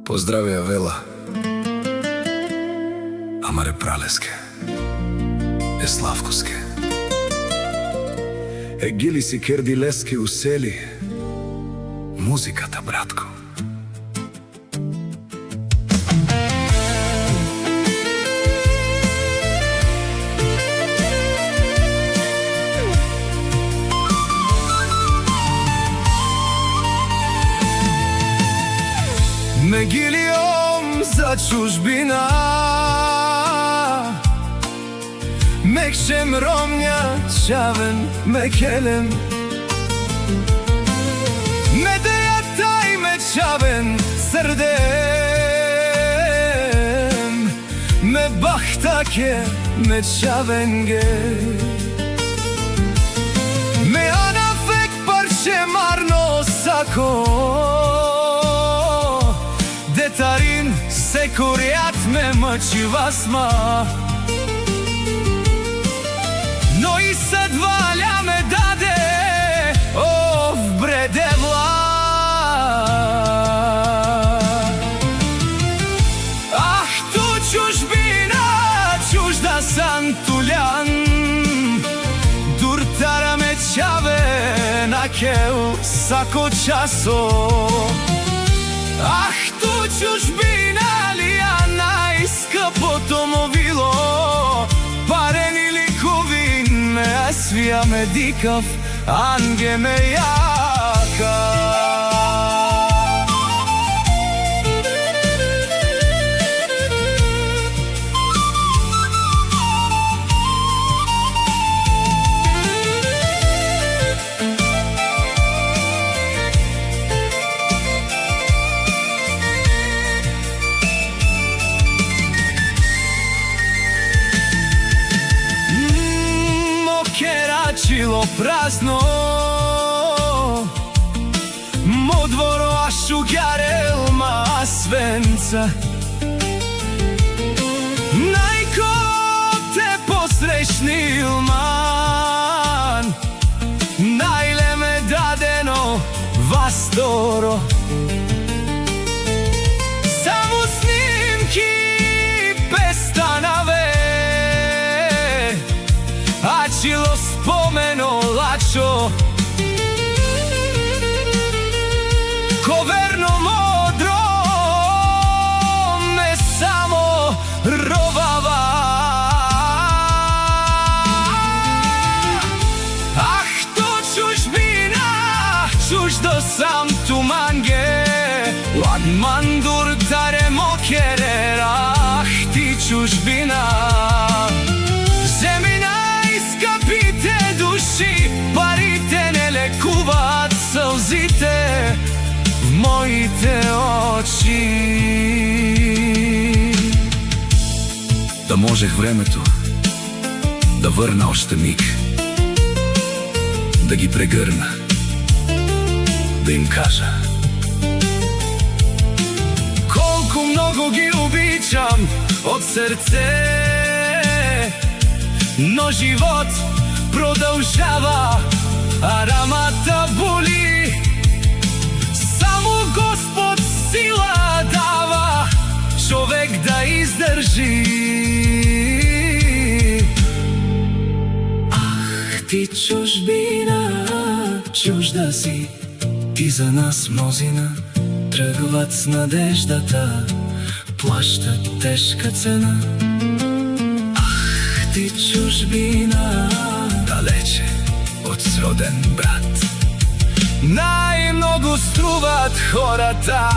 Поздравија Вела. Амаре Пралеске. Е Славкоске. Е Гили си Кердилески усели. Музиката, братко. Ме гилиом за чужбина, мекшем ромња чавен ме келем, ме дејата и ме чавен срдем, ме бахтаке ме чавен ге, ме анафек парче марно сако, Детарин се куријат ме мъчи васма, но и сад валя ме даде, ов бреде вла. Ах, ту чужбина, чужда сантулян, дуртара ме чаве на кеу сако часо. Ах, ту чужбина ли ја најскъпото мовило, парен или ковин ме свија ме дикав, анге ме јака. Чило празно, мо дворо ашугјарел ма свенца. Најко те посрещнил ман, најле ме дадено васторо. Само снимки пестанаве, ачило спомено лачо, коверно модро ме само ровава. Ах, то чужбина, чуждо сам туманге, ладмандур таре мокерер. Ах, ти чужбина, парите не лекуваат сълзите в моите очи. Да можех времето да върна още миг, да ги прегърна, да им кажа колко много ги обичам от сърце, но живот продължава, а рамата боли. Само Господ сила дава човек да издържи. Ах, ти чужбина, чужда си, ти за нас мнозина тръгват с надеждата, плащат тежка цена. Ах, ти чужбина, далече от сроден брат, най-много струват хората.